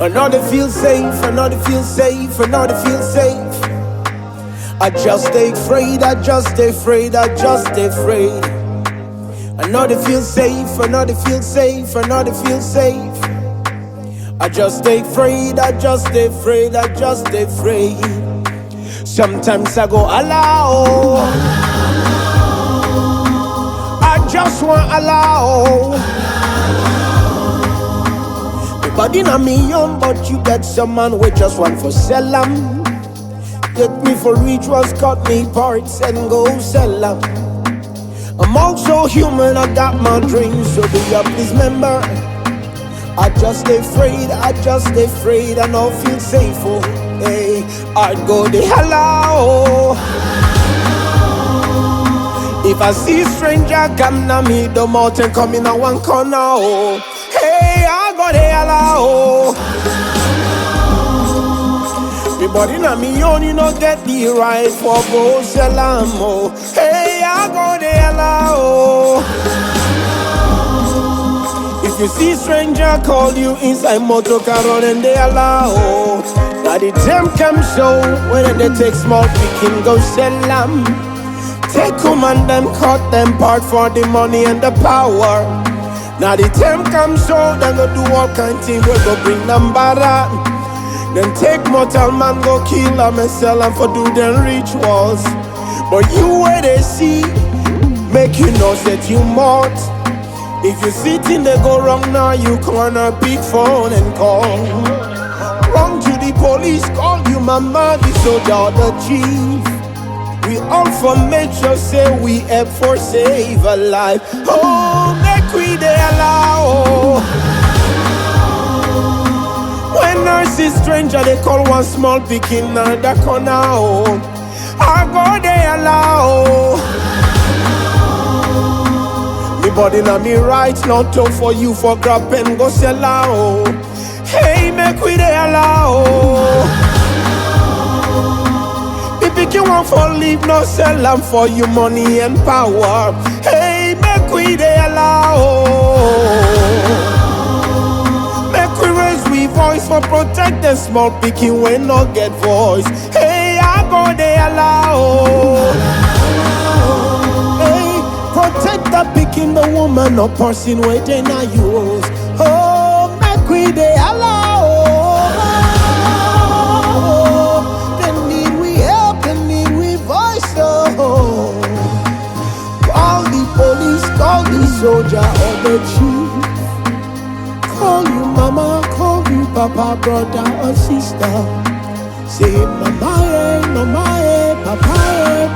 Another feel safe, another feel safe, another feel safe. I just stay afraid, I just stay afraid, I just stay afraid. Another feel safe, another feel safe, another feel safe. I just stay afraid, I just stay afraid, I just stay afraid. Sometimes I go allow. I just want allow. Body na me young, but you get some man with just one for sell 'em. Take me for rituals, cut me parts and go sell 'em. I'm also human, I got my dreams, so do you please remember? I just stay afraid, I just stay afraid, I don't feel safe, oh, hey. I'd go the hello. If I see stranger come na me, the mountain come in a one corner, oh. Hey, I go the hello. Everybody na me own, you know get the right for go sell 'em, oh. Hey, I go the hello. If you see stranger call you inside motor car and they allow. Now the time comes so when they take small picking go sell 'em. Take them and them cut them part for the money and the power. Now the time comes so they go do all kind of things, we go bring them back. Then take mortal man go kill them and sell them for do them rituals. But you where they see, make you know that you mought. If you sitting they go wrong now, you corner big phone and call. Wrong to the police, call you mama, the soldier, the chief. We all for make sure say we help for save a life. Oh, make we they allow. When nurses stranger they call one small picking now the corner. Oh, I go they allow. Me body na me right now to for you for grab and go sell out. Hey, make we they allow. If you want for leave, no sell them for you money and power. Hey, make we they allow. Make we raise we voice for protect the small picking when not get voice. Hey, I go they allow. Hey, protect the picking the woman or person waiting on you. Oh, make we they allow. Call the police, call the soldier or the chief. Call you mama, call you papa, brother or sister. Say mama, mama, papa,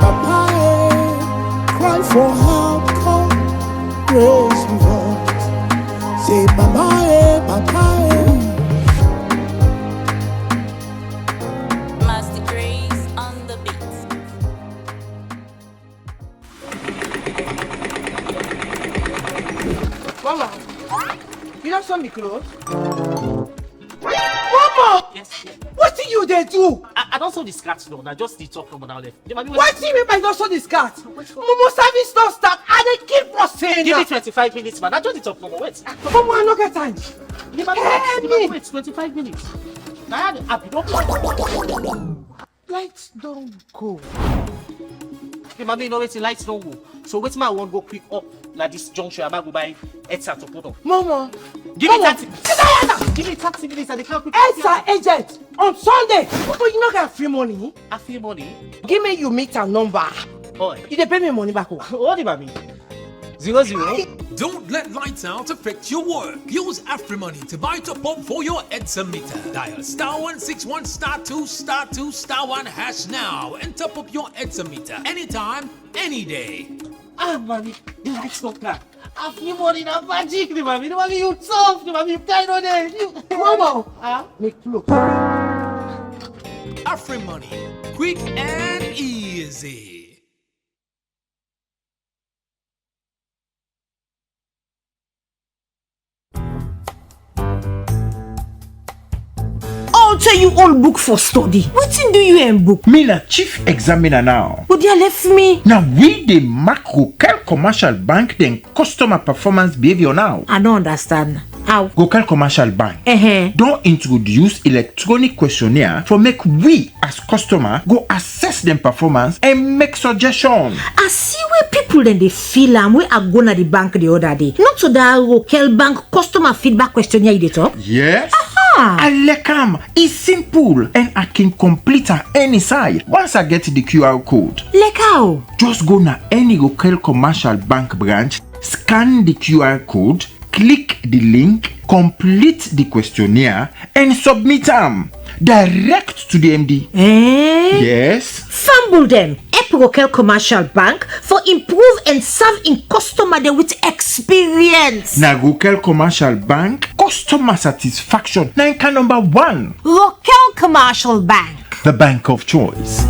papa. Cry for help, call, raise your voice. Say mama, papa. Mama, you don't sew me clothes? Mama! Yes. What did you they do? I don't sew the skirt no, I just the top from now left. What do you mean by not sew the skirt? Mama, service don't start and they keep us saying Give me that. 25 minutes, man. I just the top from wait. Mama, I don't get time. Wait, 25 minutes. Now I don't. Lights don't go. Okay, mommy, you know waiting lights don't go. So wait, I won't go quick up like this junction. I might go buy headset to put on. Mama, give me 30. Give me 30 minutes and they can't quick. Headset agent on Sunday. But you not get free money. I free money. Give me your meter number. Oh, you dey pay me money back. What do you mean? 00. Don't let lights out affect your work. Use AfriMoney to buy top up for your Edsa meter. Dial *161 *2 *1 hash now and top up your Edsa meter anytime, any day. Ah, mommy, the lights don't come. I feel money in a magic, mommy. Mommy, you tough, mommy. You kind of there. Mama, make look. AfriMoney, quick and easy. I'll tell you all book for study. Wetin do you in book? Me na chief examiner now. But they left me. Now we the macro commercial bank then customer performance behavior now. I don't understand. How? Local commercial bank Uh-huh. don't introduce electronic questionnaire for make we as customer go assess them performance and make suggestion. I see where people then they feel where I go to the bank the other day. Not to that local bank customer feedback questionnaire you dey talk. Yes. Alekam is simple and I can complete at any side once I get the QR code. Like how? Just go na any local commercial bank branch, scan the QR code, click the link, complete the questionnaire, and submit them direct to the MD. Eh? Yes. Fumble them. Local commercial bank for improve and serve in customer there with experience. Na local commercial bank, customer satisfaction na inka number 1. Local commercial bank. The bank of choice.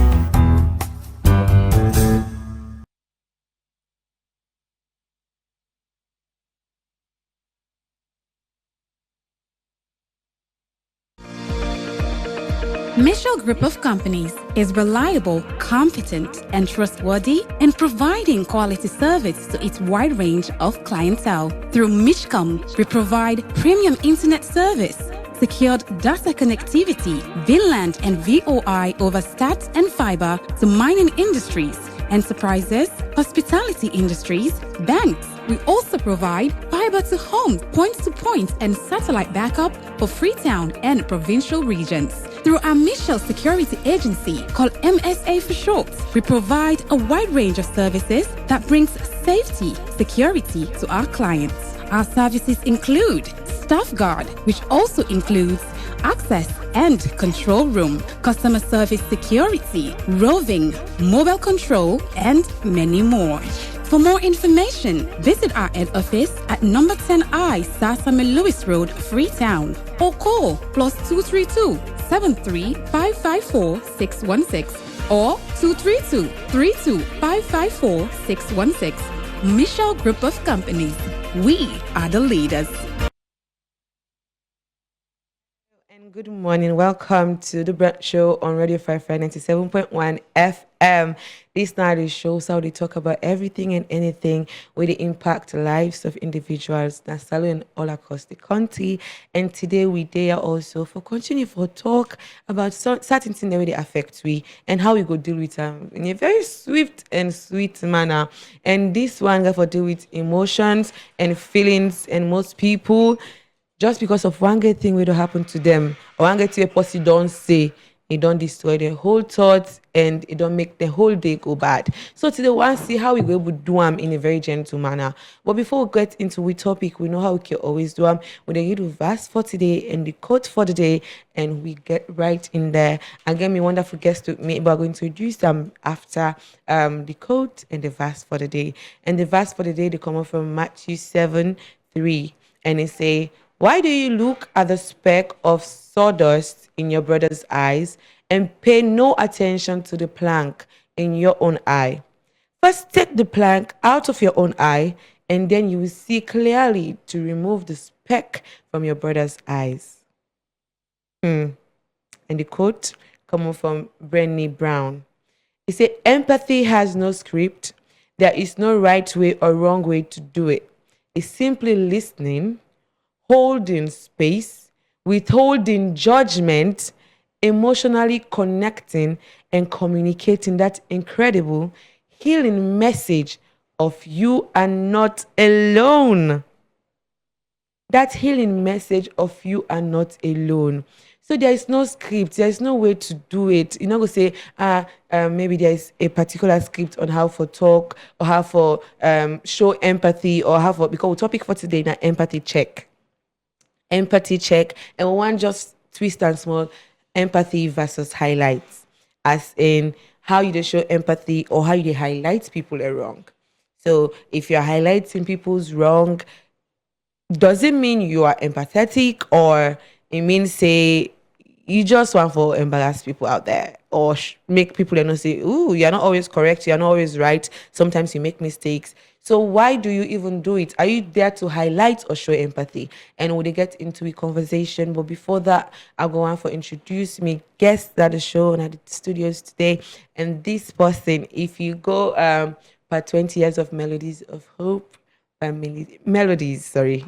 Michelle Group of Companies is reliable, competent, and trustworthy in providing quality service to its wide range of clientele. Through Mishcom, we provide premium internet service, secured data connectivity, VLAN and VOI over stats and fiber to mining industries, enterprises, hospitality industries, banks. We also provide fiber to home, point-to-point, and satellite backup for Freetown and provincial regions. Through our Michelle Security Agency, called MSA for short, we provide a wide range of services that brings safety, security to our clients. Our services include Staff Guard, which also includes access and control room, customer service security, roving, mobile control, and many more. For more information, visit our head office at number 10I Sasame Lewis Road, Freetown, or call +232 73 554 616 or 232 32 554 616. Michelle Group of Companies. We are the leaders. Good morning. Welcome to the Brunch Show on Radio 97.1 FM. This night is shows how they talk about everything and anything with the impact lives of individuals and all across the country. And today we dare also for continue for talk about certain things that really affect we and how we go deal with them in a very swift and sweet manner. And this one got for deal with emotions and feelings, and most people, just because of one good thing will happen to them, or one good thing a person don't say, it don't destroy their whole thoughts and it don't make the whole day go bad. So today we want to see how we go able to do them in a very gentle manner. But before we get into the topic, we know how we can always do them. We then give the verse for today and the quote for the day, and we get right in there. Again, my wonderful guests to me, but I'm going to introduce them after the quote and the verse for the day. And the verse for the day, they come up from Matthew 7:3, and it say, "Why do you look at the speck of sawdust in your brother's eyes and pay no attention to the plank in your own eye? First take the plank out of your own eye, and then you will see clearly to remove the speck from your brother's eyes." And the quote coming from Brené Brown. It said, "Empathy has no script. There is no right way or wrong way to do it. It's simply listening, holding space, withholding judgment, emotionally connecting, and communicating that incredible healing message of you are not alone." That healing message of you are not alone. So there is no script. There is no way to do it. You're not going to say, maybe there is a particular script on how for talk or how for show empathy or how for, because the topic for today is empathy check. Empathy check, and one just twist and small empathy versus highlights, as in how you show empathy or how you highlight people are wrong. So if you're highlighting people's wrong, doesn't mean you are empathetic, or it means say you just want to embarrass people out there or make people not say, "Ooh, you're not always correct, you're not always right, sometimes you make mistakes." So why do you even do it? Are you there to highlight or show empathy? And we'll get into a conversation. But before that, I'll go on for introduce me guests at the show and at the studios today. And this person, if you go per 20 years of Melodies of Hope, melodies, sorry.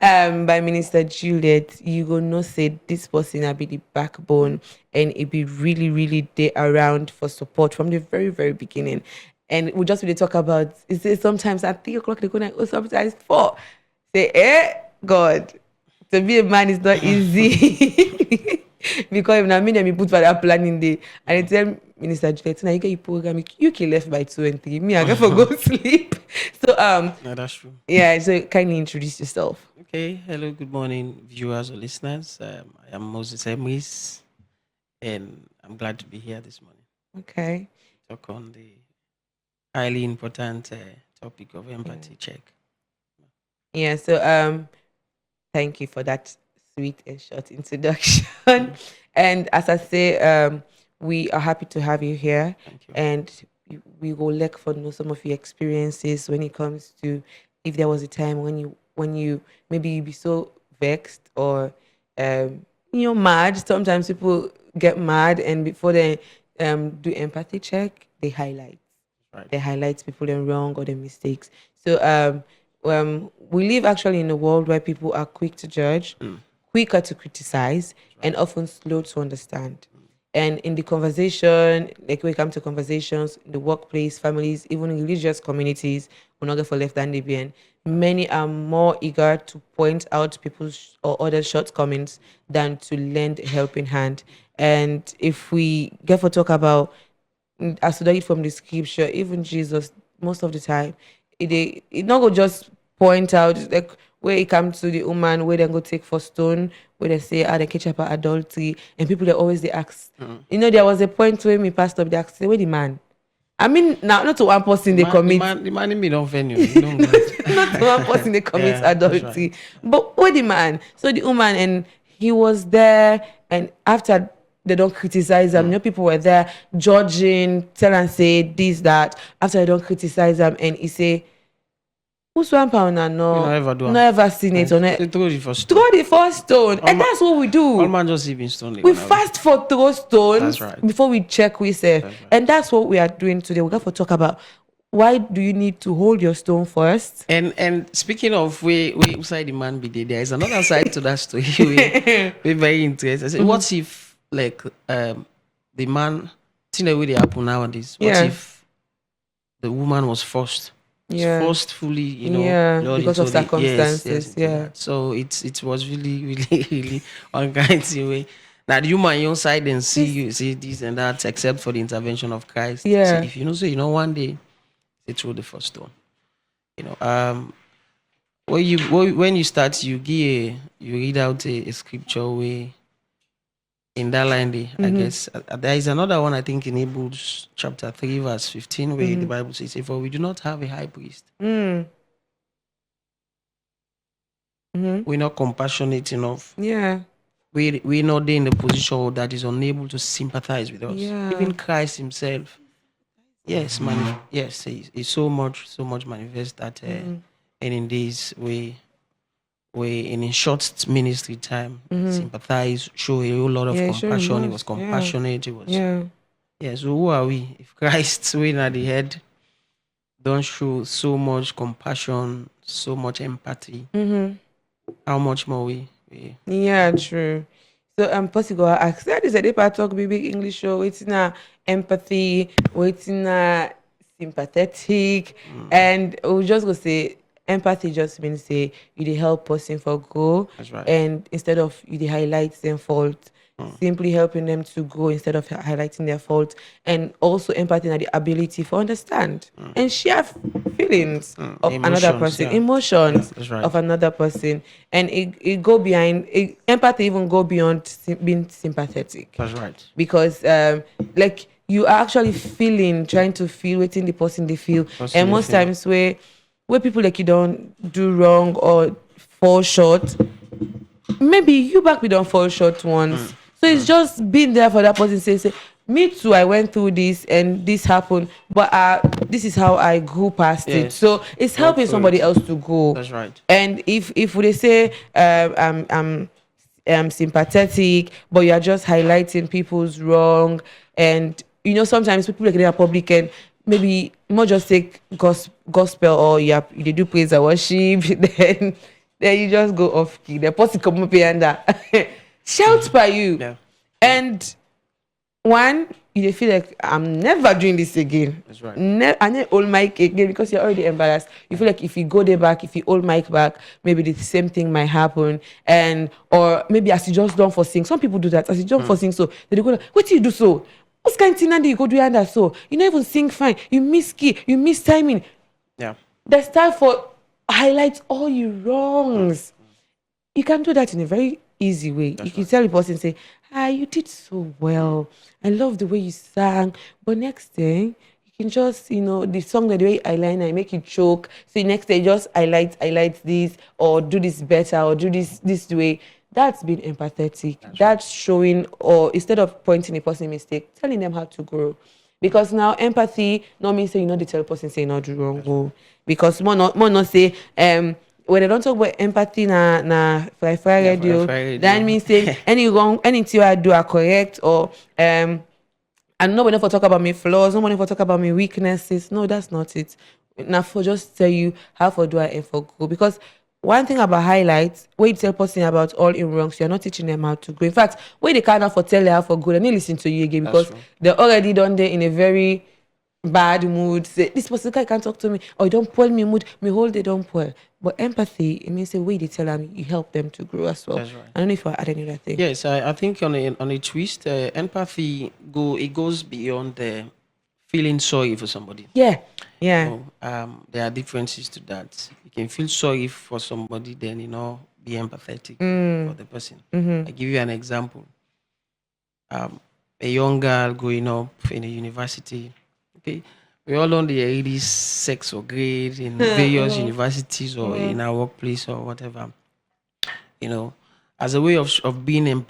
by Minister Juliet, you go know say this person will be the backbone and it be really, really there around for support from the very, very beginning. And we just really talk about is sometimes at 3 o'clock they go night, or sometimes 4. Say, God, to be a man is not easy. Because if I mean me put for that planning day and I tell Minister Juliet, now you get your program, you can left by 2 and 3. Me, I get for go sleep. So No, that's true. yeah, so kindly introduce yourself. Okay, hello, good morning, viewers or listeners. I am Moses Emris, and I'm glad to be here this morning. Okay. Talk on the highly important topic of empathy check. Yeah, so thank you for that sweet and short introduction. And as I say, we are happy to have you here. Thank you. And we will like for know some of your experiences when it comes to if there was a time when you maybe you be so vexed or mad. Sometimes people get mad and before they do empathy check, they highlight. Right. They highlight people in wrong or their mistakes. So we live actually in a world where people are quick to judge, quicker to criticize, and often slow to understand. And in the conversation, like when we come to conversations, in the workplace, families, even in religious communities, we're not going for left and Libyan, many are more eager to point out people's or other shortcomings than to lend a helping hand. And if we get for talk about, as to from the scripture, even Jesus, most of the time, it not go just point out like where it comes to the woman, where they go take for stone, where they say, they catch up adultery, and people they always they ask. There was a point where me passed up, they asked, where the man? I mean, now not to one person they commit. The man in me don't venue. You know, not to one person they commit adultery, but where the man? So the woman, and he was there, and after they don't criticize him, people were there judging, tell and say this, that. After they don't criticize him, and he say, who's 1 pound and no ever seen it or not. Throw the first Throw the first stone. And that's what we do. All man just even stone. We fast for throw stones before we check we say. That's right. And that's what we are doing today. We're going to talk about why do you need to hold your stone first? And speaking of we side the man be there is another side to that story. we very interested. I said, what if like the man see the way they happen nowadays? What if the woman was forced? Forcefully, because of circumstances. So it was really, really, really unkind way. Now the human your side and see this and that, except for the intervention of Christ. Yeah. So if one day they throw the first stone. When you start, you read out a scripture way. In that line, I guess there is another one. I think in Hebrews chapter 3, verse 15, where the Bible says, "For we do not have a high priest, we're not compassionate enough. Yeah, we're not in the position that is unable to sympathize with us. Yeah. Even Christ Himself, yes, He's so much manifest that, and in this way." In a short ministry time, sympathize, show a whole lot of compassion. He was compassionate. He was. Yeah. So who are we? If Christ, when at the head, don't show so much compassion, so much empathy, how much more we? Yeah, true. So possible ask that is a deeper talk big English show. It's na empathy, it's na sympathetic, and we'll just go say. Empathy just means say you dey help person for go. That's right. And instead of you dey highlight them fault, simply helping them to grow instead of highlighting their fault. And also empathy and the ability for understand and share feelings of another person, emotions of another person. And it go behind empathy even go beyond being sympathetic. That's right. Because like you are actually trying to feel what the person they feel. And most times where people like you don't do wrong or fall short, maybe you back we don't fall short once. So it's just being there for that person say, me too, I went through this and this happened, but this is how I grew past it. So it's helping somebody else to go. That's right. And if they say I'm sympathetic, but you are just highlighting people's wrong, and sometimes people like they are public and maybe more just take gospel or they do praise and worship, then then you just go off key. The person come up here and shout by you. Yeah. And one, you feel like I'm never doing this again. That's right. I need hold mic again because you're already embarrassed. You feel like if you go there back, if you hold mic back, maybe the same thing might happen. And or maybe as you just done for sing. Some people do that. As you jump for sing, so they go, what do you do so? What kind of thing do you go do under so? You don't even sing fine. You miss key, you miss timing. Yeah. There's time for highlight all your wrongs. You can do that in a very easy way. You can tell the person, say, you did so well. I love the way you sang. But next day, you can just, the song that the way eyeliner, make you choke. So next day, just highlight this, or do this better, or do this way. That's being empathetic. That's showing, or instead of pointing a person mistake, telling them how to grow. Because now empathy not means say you know the tell person say not do wrong. Oh. Because more not say when they don't talk about empathy na fly radio, that means say anything I do are correct, or and nobody for talk about my flaws, nobody for talk about my weaknesses. No, that's not it. Now for just tell you how for do I and for go. Because one thing about highlights, where you tell person about all in wrongs, you're not teaching them how to go. In fact, where they can't for tell you how for good, and they listen to you again because they're already done there in a very bad mood. Say, this person can't talk to me, or don't pull me mood, me hold they don't pull. But empathy, it means the way they tell them, you help them to grow as well. That's right. I don't know if I add any other thing. Yes, I think on a twist, empathy goes beyond the feeling sorry for somebody. Yeah. So, there are differences to that. You can feel sorry for somebody, then be empathetic for the person. I give you an example. A young girl growing up in a university. Okay, we all on the 80s sex or grade in various universities or in our workplace or whatever. As a way of being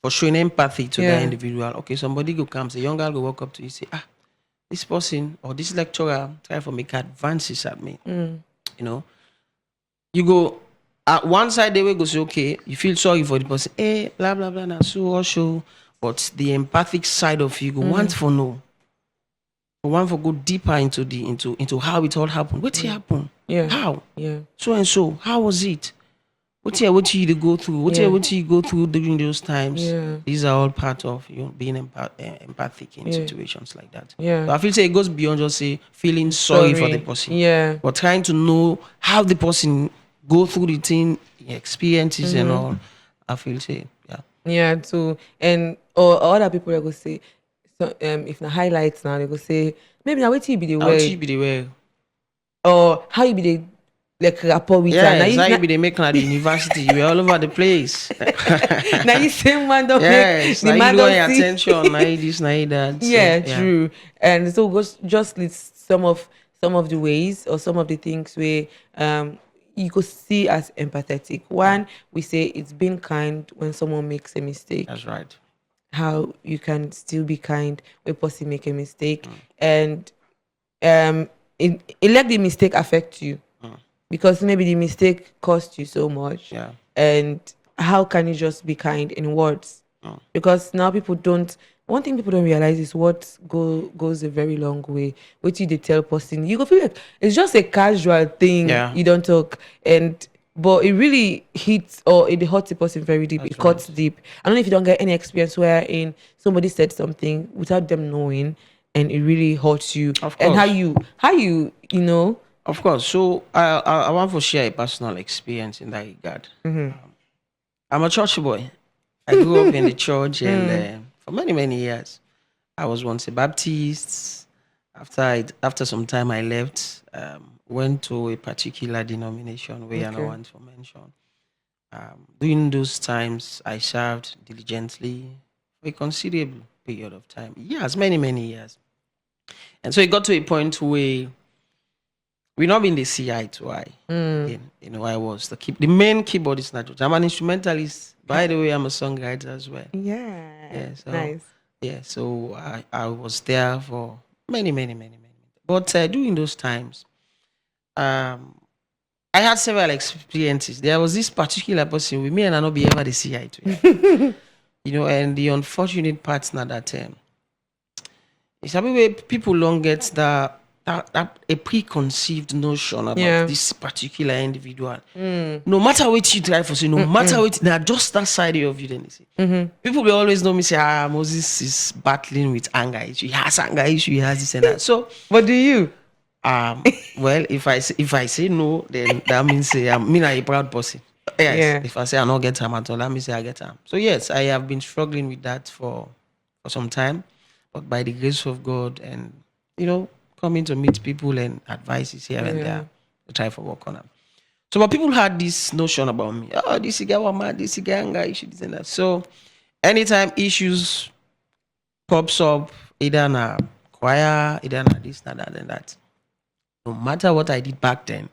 for showing empathy to that individual. Okay, somebody go comes, a young girl go walk up to you, say, this person or this lecturer try to make advances at me. You go at one side they will go say, okay, you feel sorry for the person, blah blah blah, and so or so. But the empathic side of you go want for know. Want for go deeper into how it all happened. What happened? Yeah. How? Yeah. So and so. How was it? What you go through? What you go through during those times? Yeah. These are all part of being empathic in situations like that. Yeah. So I feel it goes beyond just say feeling sorry for the person. Yeah. But trying to know how the person go through the thing, experiences and all. I feel Yeah, too. And or other people that go say, so if the highlights now they go say, maybe now wait you be the way. Or how you be the like rapport with her. Now you be the making at the university. You were all over the place. Now you same man don't yes, make the man don't don't see. attention. Now this, now that. Yeah, true. And so just list some of the ways or some of the things where you could see as empathetic. One, we say it's being kind when someone makes a mistake. That's right. How you can still be kind when person make a mistake, and it let the mistake affect you because maybe the mistake cost you so much. Yeah. And how can you just be kind in words? Because now people don't. One thing people don't realize is what goes a very long way. What you they tell person, you go feel like it's just a casual thing. Yeah. You don't talk, but it really hits or it hurts a person very deep. That's it cuts deep. I don't know if you don't get any experience wherein somebody said something without them knowing, and it really hurts you. Of course. And how you Of course. So I want to share a personal experience in that regard. I'm a church boy. I grew up in the church, and for many years, I was once a Baptist. After some time, I left. Went to a particular denomination where I don't want to mention. During those times, I served diligently for a considerable period of time. Years, many years. And so it got to a point where we not been the see eye to eye. I was the main keyboardist. I'm an instrumentalist. By the way, I'm a songwriter as well. Yeah. So, Nice. Yeah, so I was there for many. But during those times, I had several experiences. There was this particular person with me, and I not be ever the see eye to. And the unfortunate part now that it's a way people don't get that that a preconceived notion about Yeah. this particular individual. No matter what you try for, say, no matter what, they are just that side of you. Then they say, people will always know me say, Moses is battling with anger issue. He has anger issue. He has this and that. So, What do you? well, if I say no, then that means I'm a proud person. Yes. Yeah. If I say I don't get time at all, that means I get time. So yes, I have been struggling with that for some time, but by the grace of God and coming to meet people and advices here and there, I try to work on them. So, but people had this notion about me. Oh, this guy was mad. This guy anger issue, this and that. So, anytime issues pops up, either in a choir, either in a this, that, and that. No matter what I did back then,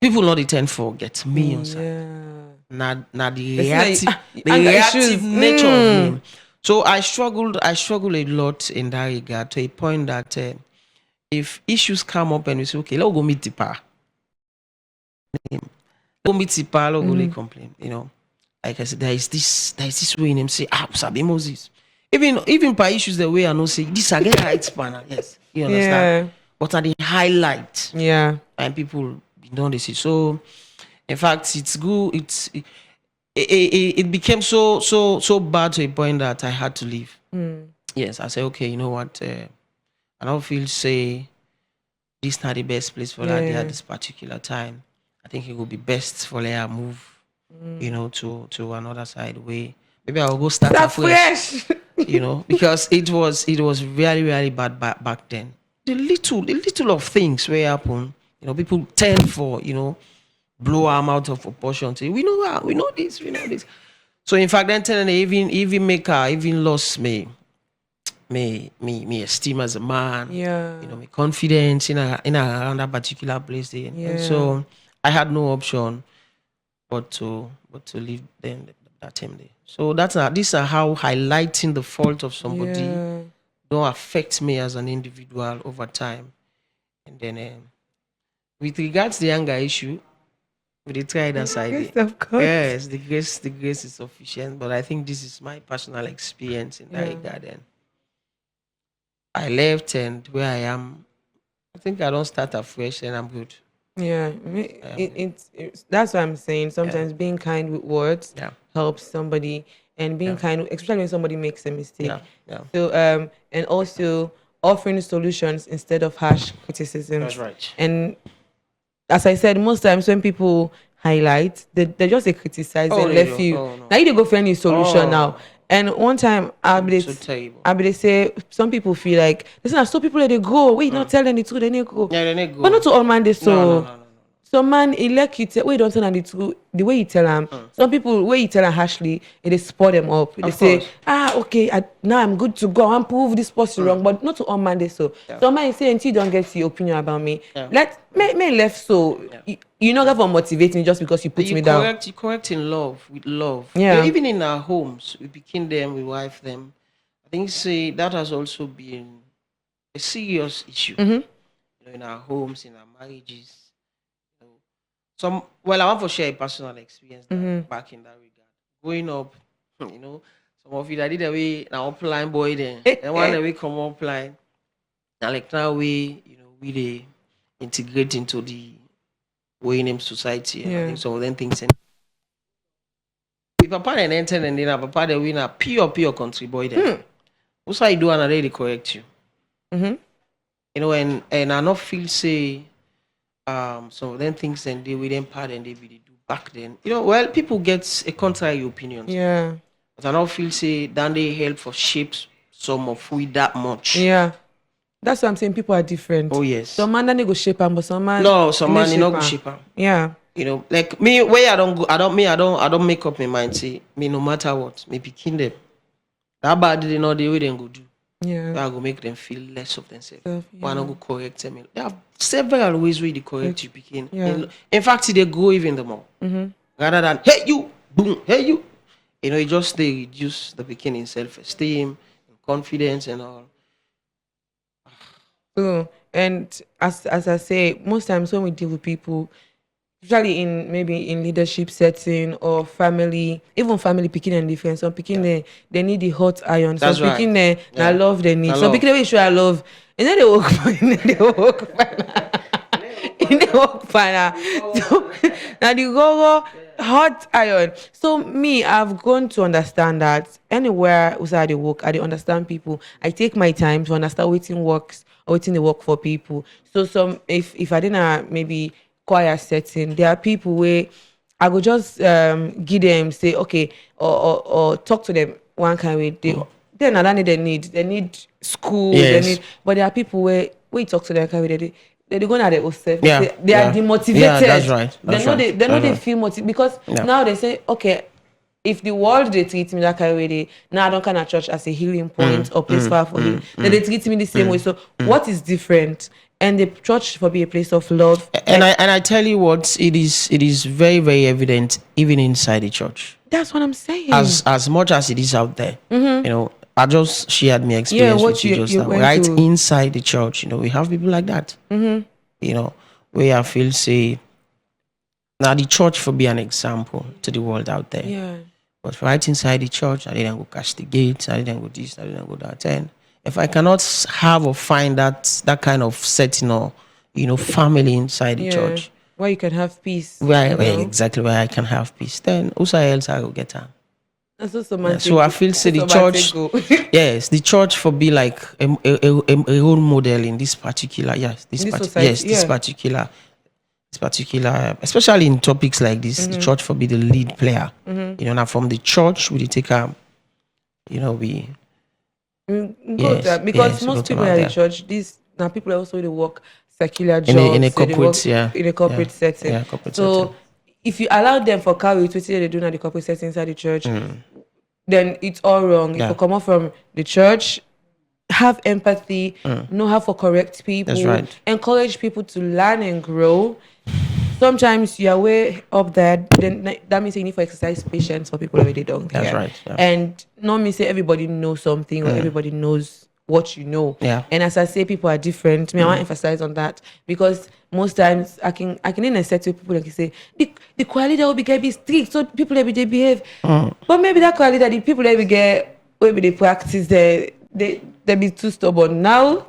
people not tend to forget me on side. Now the reactive nature of me. So I struggled a lot in that regard, to a point that if issues come up and we say, okay, let's go meet the pa. Go meet the pa, let's go complain. Like I said, there is this way in him say, Sabi Moses. Even by issues the way I know say this I get right spanner. Yes. You understand? Yeah. But at the highlight. Yeah. And people don't see. So in fact it's good. It became so bad to a point that I had to leave. Yes, I said, okay, you know what? I don't feel say this is not the best place for that at this particular time. I think it would be best for Leah move, to another side way. Maybe I'll go start afresh. Because it was really, really bad back then. The little of things where happen, people tend for, blow them out of proportion. Say, we know this. So in fact, then they even make her even lost me esteem as a man. Yeah. My confidence in around that particular place there. Yeah. And so I had no option but to leave them that time there. So these are how highlighting the fault of somebody don't affect me as an individual over time. And then with regards to the anger issue, we try that side. Of course. Yes, the grace is sufficient, but I think this is my personal experience in that regard. And I left, and where I am, I think I don't start afresh, and I'm good. Yeah, it's that's what I'm saying. Sometimes being kind with words helps somebody, and being kind, especially when somebody makes a mistake. So and also offering solutions instead of harsh criticism. That's right. And as I said, most times when people highlight, they just criticize and left you. Now you go find a solution now. And one time they say some people feel like, listen, some people let it go. Wait, not tell them the truth, they go. Yeah, they go. But not to all man they so. No. So man, he like you tell, don't tell them the truth. The way you tell them, some people way you tell them harshly, it spoil them up. They say, okay, now I'm good to go. I'm prove this person wrong, but not to all man they so. So man say until you don't get your opinion about me, let me left so. You not going to motivate me just because you put me down. You correct in love, with love. Yeah. Even in our homes, we begin them, we wife them. I think that has also been a serious issue. In our homes, in our marriages. I want to share a personal experience back in that regard. Growing up, some of you that did away now offline boy then. And one day we come offline. And like now we they integrate into the way in society. And I think some of them things. If papa and enter and then papa they win a pure country boy then. What's I do and they correct you. And I not feel say some of them things and they with them part and they do back then. People get a contrary opinion. Yeah. But I don't feel say that they help for shapes some of we that much. Yeah. That's what I'm saying. People are different. Oh yes. Some man they go shape them, but some man you not go shape them. Yeah. Like me, where I don't make up my mind. Say me no matter what, me picking them. That bad they know the way they go do. Yeah. That will make them feel less of themselves. Why not go correct them? There are several ways where they correct you begin. Yeah. In fact, they go even the more. Rather than hey you, boom, hey you. It just they reduce the beginning self-esteem, confidence, and all. So, and as I say, most times when we deal with people, especially maybe in leadership setting or family, even family picking and different. Some picking they need the hot iron. Some picking I love they need. Some picking they show I love. And then they work fine. They work fine. They work fine. So, now the go hot iron. So me, I've grown to understand that anywhere outside the work, I dey understand people. I take my time to understand what works or what they work for people. So some if I didn't maybe choir setting, there are people where I go just give them say okay or talk to them one kind way. Then another they need school, Yes. they need, but there are people where we talk to them kind way they go now their own self. Yeah, They are yeah. demotivated. Yeah, that's right. That's They know right. they know That's they right. feel motivated because Yeah. now they say okay, if the world they treat me that kind of way, now I don't kind of church as a healing point or place for healing. Then they treat me the same way. So what is different? And the church for be a place of love. And I tell you what, it is very, very evident even inside the church. That's what I'm saying. As much as it is out there. You know, I just shared my experience what with you just you now. went Right to. inside the church, we have people like that. You know, where I feel say now the church for be an example to the world out there. Yeah. But right inside the church, I didn't go catch the gates, I didn't go this, I didn't go that. And if I cannot have or find that kind of setting or family inside the church, Where you can have peace. where you know? exactly where I can have peace, then also else I will get her. That's so romantic. So I feel say the church, yes, the church for be like a role model in this particular, This society, this particular, especially in topics like this, the church for be the lead player. Now from the church we take we because most people in the church, these now people also they work secular jobs in a so they corporate, work in a corporate setting. Yeah, corporate So setting. if you allow them for carry what they do at the corporate setting inside the church, then it's all wrong. If you come out from the church, have empathy, know how to correct people, That's right. encourage people to learn and grow. Sometimes you are way up there, then that means you need to exercise patience for people who already don't care. That's right, yeah. And not mean say everybody knows something or everybody knows what you know. Yeah. And as I say, people are different. I want to emphasize on that because most times I can in a set with people like you say the quality that will be strict, so people every day behave. But maybe that quality that the people every get maybe they practice they be too stubborn. Now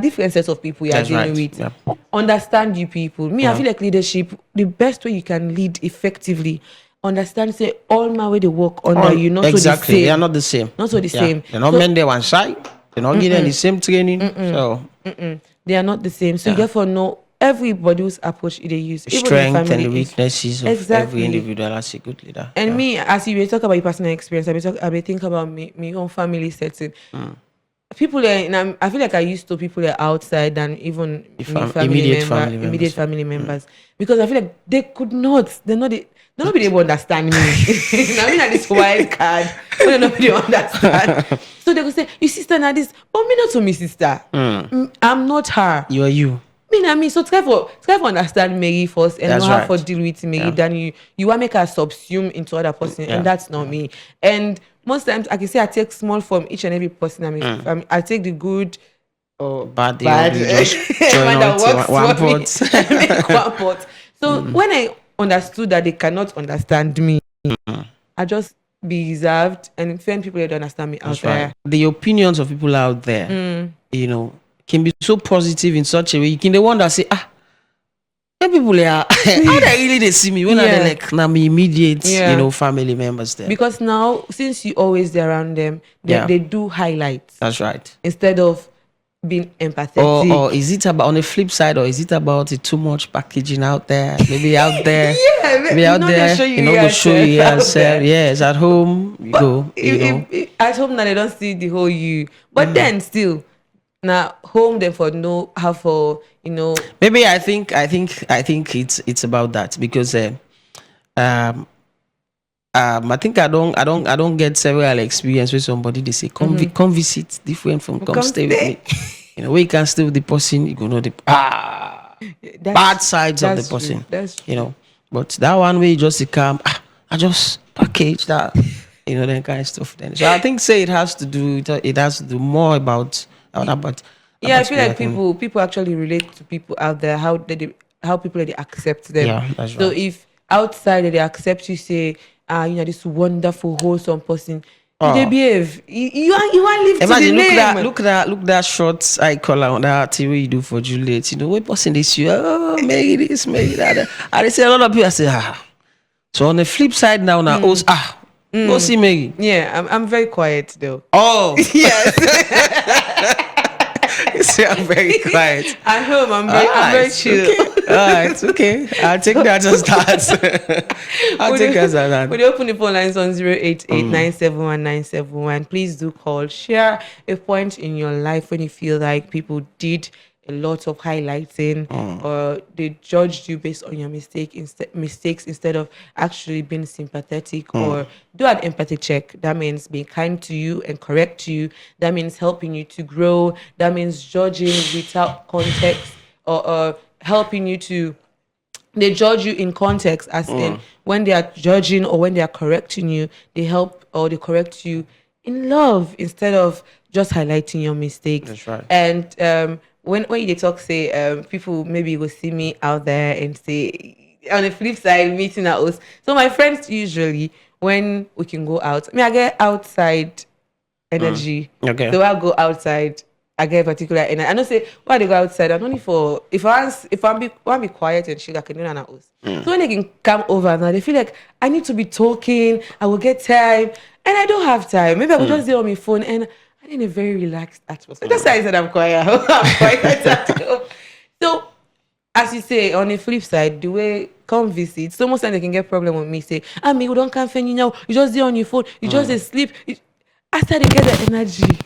different sets of people you are That's dealing right. with. Yeah. Understand you people. I feel like leadership, the best way you can lead effectively, understand say all my way they work under you, not exactly. so the same. They are not the same. Not so the same. They're not So- men there one side. They're not getting the same training. So They are not the same. So you therefore know everybody's approach they use. the Even in strength and family the is- weaknesses of Exactly. every individual as a good leader. And me, as you talk about your personal experience, I be think about me own family setting. People there, I feel like I used to people there outside than even immediate family members because I feel like they're not be able to understand me. I mean, this wild card, they not be able to understand. So they go say, "You sister now this," but me not to me sister. I'm not her. You are you. So try for understand Mary first and That's know how right. to deal with Mary. Then you want make her subsume into other person, Yeah. and that's not me. And most times I can say I take small from each and every person. I take the good, Bad. bad, You just join one that out works one for me, pot. and make one pot. So when I understood that they cannot understand me, I just be reserved and find people that don't understand me out That's there. right. The opinions of people out there, can be so positive in such a way. You can the one that say, when people are how they see me when Yeah. are they like now me immediate, Yeah. family members there. Because now, since you always there around them, they do highlights That's right. instead of being empathetic. Or is it about on the flip side, or is it about the too much packaging out there? Maybe out there, maybe out not there, they show you go show you yourself out yourself. there. Yes, at home you go. At home now they don't see the whole you, but then still, now home them for know how for Maybe I think it's about that because I think I don't get several experience with somebody they say come visit different from come stay with me. Where you can stay with the person, you go know the bad sides of the that's true. person. That's true. But that one way you just come, I just package that, that kind of stuff. Then so I think it has to do more about I feel like people actually relate to people out there how people they accept them. Yeah, that's So right. if outside they accept you, say this wonderful wholesome person, They behave. You want live to the Imagine, name. look that short eye collar on that TV you do for Juliet. You know, what person this you? Oh, maybe this, maybe that. And they say a lot of people say, So on the flip side now, go see Maggie. Yeah, I'm very quiet though. Oh, Yes. you see, I'm very quiet. At home, I'm very chill. Okay. All right, okay. I'll take that as that. I'll take that as that. Would you open the phone lines on 088-971-971? Please do call. Share a point in your life when you feel like people did a lot of highlighting or they judged you based on your mistakes instead of actually being sympathetic or do an empathy check. That means being kind to you and correct you. That means helping you to grow. That means judging without context or helping you to. They judge you in context, as in when they are judging or when they are correcting you, they help or they correct you in love instead of just highlighting your mistakes. That's right. And when you talk, say people maybe will see me out there and say on the flip side, meeting at us. So my friends usually when we can go out, I get outside energy. Okay. So I'll go outside. I get particular energy. I don't say why they go outside. I'm only for if I want be quiet and chill, I can do that at us. So when they can come over now, they feel like I need to be talking. I will get time, and I don't have time. Maybe I will just be on my phone and. In a very relaxed atmosphere. That's why I said I'm quiet. I'm quiet at home. So, as you say, on the flip side, the way come visit, so most times they can get problem with me. Say, me, we don't come for you now. You just there on your phone. You just sleep. After they get the energy,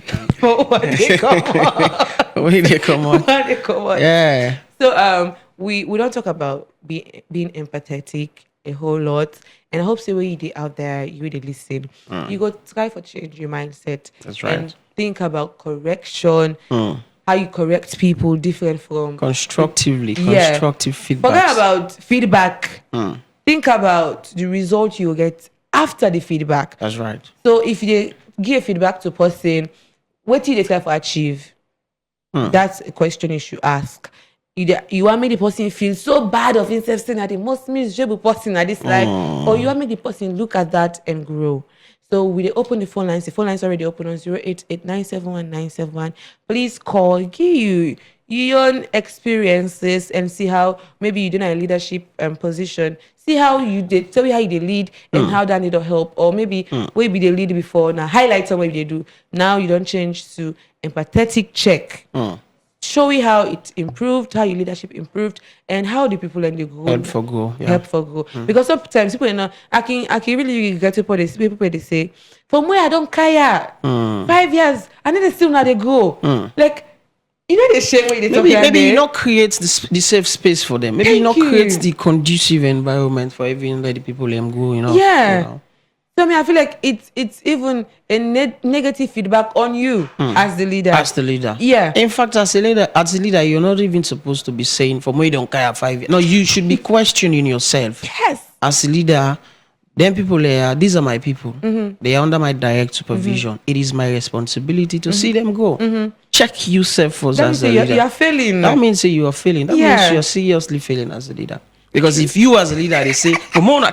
when they come on. When they come on. When they come on. Yeah. So, we don't talk about being empathetic a whole lot. And I hope so when you did out there, you really listen. You go try for change your mindset. That's right. And think about correction, how you correct people different from Constructive feedback. Forget about feedback. Think about the result you get after the feedback. That's right. So if you give feedback to a person, what do they try to achieve? That's a question you should ask. You want make the person feel so bad of himself, saying that the most miserable person at this life, or you want make the person look at that and grow. So we open the phone lines. The phone lines already open on 088-971-971. Please call, give you your own experiences and see how maybe you do a leadership position. See how you did, tell you how you did lead and how that need help, or maybe maybe they lead before now. Highlight some way they do. Now you don't change to empathetic check. Show you how it improved, how your leadership improved, and how the people in the group Help for go. Because sometimes people, I can really get to people they say, from where I don't care, 5 years, and then they still not they go. Like, the shame way they talk. Maybe you not create the safe space for them. Maybe you not create the conducive environment for even let the people go. Yeah. So I feel like it's even a negative feedback on you as the leader. As the leader. Yeah. In fact, as a leader, you're not even supposed to be saying from where you don't care 5 years. No, you should be questioning yourself. Yes. As a leader, then people these are my people. They are under my direct supervision. It is my responsibility to see them go. Check yourself first as a leader. You are failing. That means you are failing. That means you are seriously failing as a leader. Because if you as a leader, they say, no.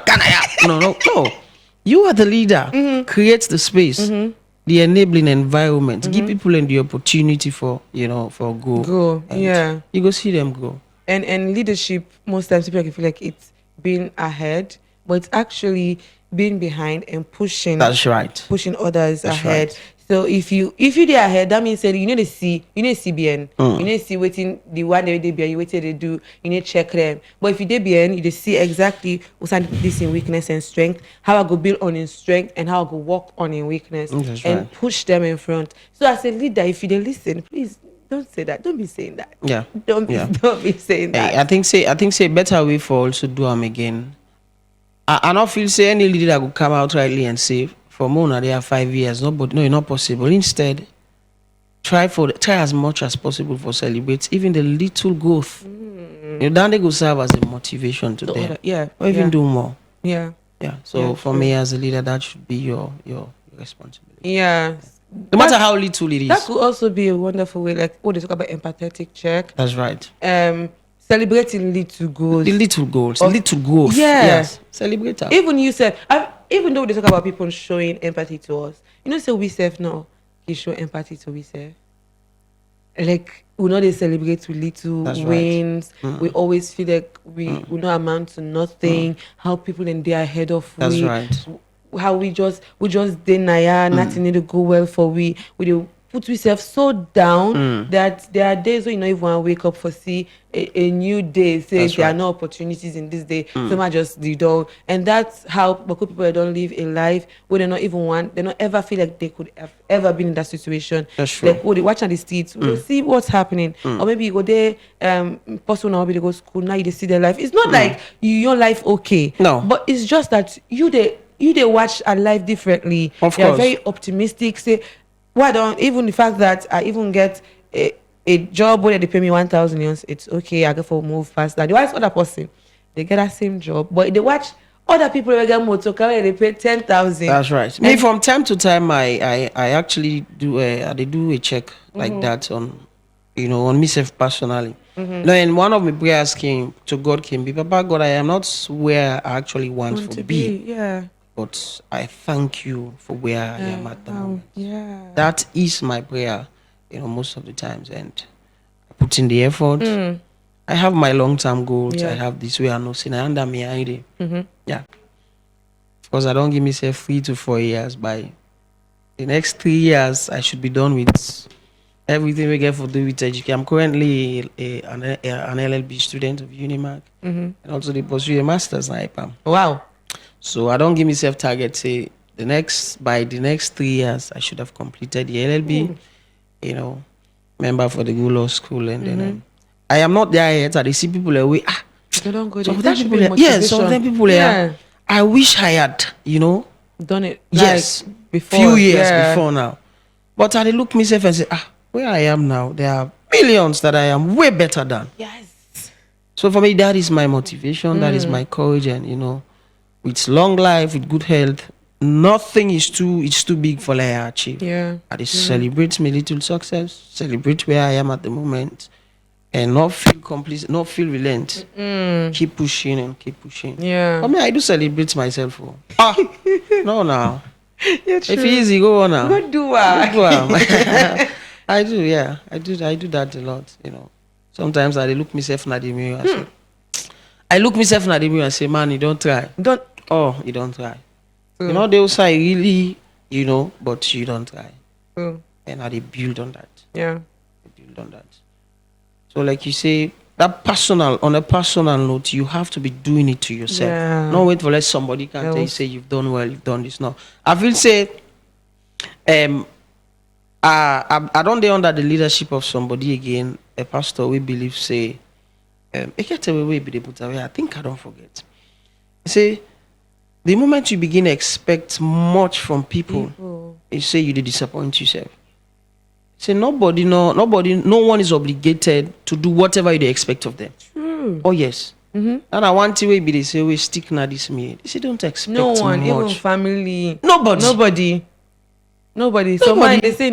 You are the leader. Create the space, the enabling environment. Give people the opportunity for go. And you go see them go. And leadership, most times people feel like it's being ahead, but it's actually being behind and pushing. That's right. Pushing others ahead. Right. So if you there ahead, that means that you need to see BN. You need to see waiting the one they be you wait till they do, you need to check them. But if you dey BN, you just see exactly what's this in weakness and strength, how I go build on in strength and how I go work on in weakness and push them in front. So as a leader, if you dey listen, please don't say that. Don't be saying that. Yeah. Don't be saying that. I think say better way for also do them again. I not feel say any leader that could come out rightly and say for Mona they are 5 years. No, it's not possible. Instead, try as much as possible for celebrate even the little growth. Then they go serve as a motivation to them. Or even do more. Yeah. So for me as a leader, that should be your responsibility. Yeah. No matter how little it is. That could also be a wonderful way, like what they talk about empathetic check. That's right. Celebrating little goals. The little goals. Little growth. Yeah. Yes. Celebrate that. Even you said, even though they talk about people showing empathy to us, you know, say we self now, you show empathy to we self. Like we know they celebrate with little That's right. wins. We always feel like we not amount to nothing. How people in there ahead of That's we. right. How we just deny nothing need to go well for we do put ourselves so down that there are days when you not even want to wake up for see a new day. Say That's there are right. no opportunities in this day. Some are just the door, and that's how because people don't live a life where they not even want. They not ever feel like they could have ever been in that situation. That's true. Like they watch on the streets, we see what's happening, or maybe you go there. Person now they go school now you see their life. It's not like your life okay. No. But it's just that you they watch our life differently. Of They are course. very optimistic. Say, why don't even the fact that I even get a job where they pay me 1,000, it's okay. I go for move past that. The watch other person, they get that same job, but they watch other people who get motor car where they pay 10,000. That's right. Me from time to time, I actually do they do a check like that on, on myself personally. No, and one of my prayers came to God be, Papa God, I am not where I actually want to be. Yeah. But I thank you for where I am at the moment. Yeah. That is my prayer, most of the times. And I put in the effort. I have my long-term goals. Yeah. I have this way I know sin under me idea. Yeah. Because I don't give myself 3 to 4 years. By the next 3 years, I should be done with everything we get for do with education. I'm currently an LLB student of Unimark. And also they pursue a master's in IPAM. Wow. So I don't give myself target. Say by the next 3 years, I should have completed the LLB. Member for the good law school, and then I am not there yet. I see people away. They don't go Some there. of them That should people, be yes, some of them people. Yeah. I wish I had, Done it. yes, Like before. few years Yeah. before now. But I look myself and say, where I am now, there are millions that I am way better than. Yes. So for me, that is my motivation. That is my courage, and with long life, with good health, nothing is too big for like I achieve. Yeah. I just celebrate my little success, celebrate where I am at the moment, and not feel complete, not feel relent. Keep pushing and keep pushing. Yeah. For me, I do celebrate myself. No, now. Yeah, If easy, go on now. Good do Go on. I do, yeah. I do that a lot, Sometimes I look myself in the mirror and say, and say, man, you don't try. You don't try. They will say really, but you don't try. And I build on that. Yeah. So like you say, on a personal note, you have to be doing it to yourself. Yeah. Not wait for let somebody can tell you, say you've done well, you've done this. No. I will say I don't dey under the leadership of somebody again, a pastor we believe say it get away be the put away. I think I don't forget. Say the moment you begin to expect much from people, you say you disappoint yourself. Say no one is obligated to do whatever you expect of them. True. Oh yes. And I want to be they say we stick na this me. They say don't expect No one, much. even family. Nobody. So man, they say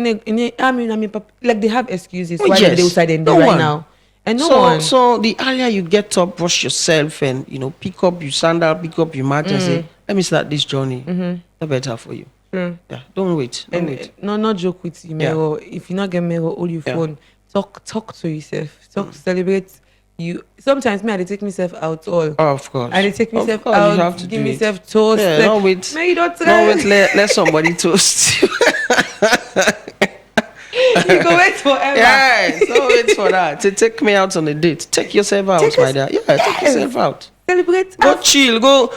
like they have excuses why yes. they outside and No right one. now. And no one. So the earlier you get up, wash yourself, and pick up your sandal, pick up your mat, and say, "Let me start this journey." That's better for you. True. Yeah, don't wait. Not joke with you, Mero. If you not get Mero, hold your phone. Talk to yourself. Celebrate you. Sometimes me, I dey take myself out all. Oh, of course. I dey take myself Of course, you have out, to give do it. myself toast. Yeah, don't wait. Man, you don't try. Don't wait. Let somebody toast you. You go wait forever. Yeah, don't wait for that. Take me out on a date. Take yourself out, my dear. Yeah, take yourself out. Celebrate. Go chill. Go.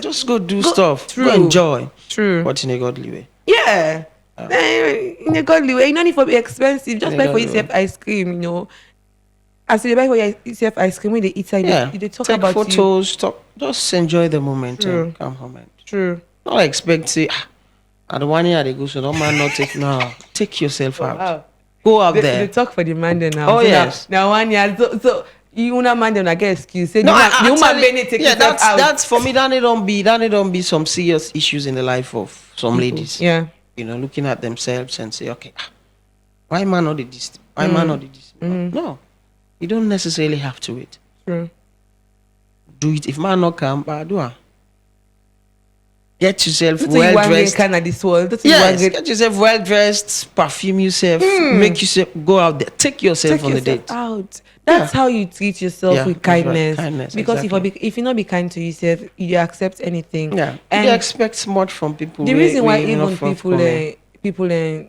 Just go do stuff. True. Go enjoy. True. But in a godly way. Yeah. In a godly way. You don't need to be expensive. Just In a buy for godly yourself ice cream, As you buy for yourself ice cream, when they eat inside, Yeah. they talk Take about photos. Talk. Just enjoy the moment True. and come home. And True. not expect say, I don't want you to go. So no man not take no. Take yourself out. Wow. Go out They there. talk for the man there now. Oh, So yes. Now 1 year. So you una man them I get excuse. Say No, the woman actually, Benny take yeah, herself out. that's for me. That don't be some serious issues in the life of some ladies. Yeah. Looking at themselves and say, okay, why man not did this? Why man not did this? No, you don't necessarily have to wait. True. Do it if man not come, but do it. Get yourself That's well well dressed. kind of this world. That's Yes, get yourself well dressed, perfume yourself, make yourself go out there, take yourself on the date. out. That's how you treat yourself Yeah, with that's right. kindness. Kindness, Because exactly. if you not be kind to yourself, you accept anything. Yeah, And you expect much from people. the reason why we not even forthcoming. people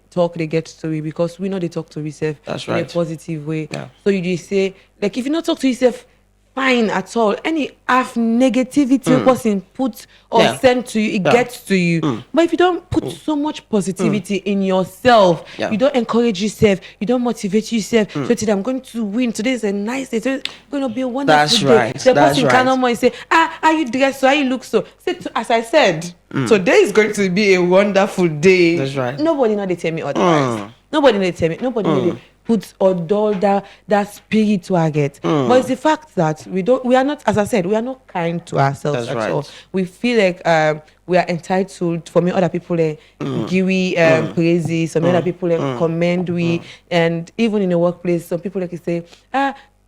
talk, they get story because we know they talk to yourself That's in a right. positive way. Yeah. So you just say, like, if you not talk to yourself fine at all, any half negativity person put or Yeah. send to you, it gets to you. But if you don't put so much positivity in yourself, Yeah. you don't encourage yourself, you don't motivate yourself. So today I'm going to win. Today is a nice day. Today is going to be a wonderful That's day. right. The That's person right. cannot more say, how you dress so, how you look so. Say as I said, today is going to be a wonderful day. That's right. Nobody know they tell me otherwise. Nobody know they tell me. Nobody know they put or dull that spirit to our get. But it's the fact that we are not, as I said, we are not kind to ourselves That's at right. all. We feel like we are entitled. For me, other people give we praises. Some other people commend we, and even in the workplace, some people like say,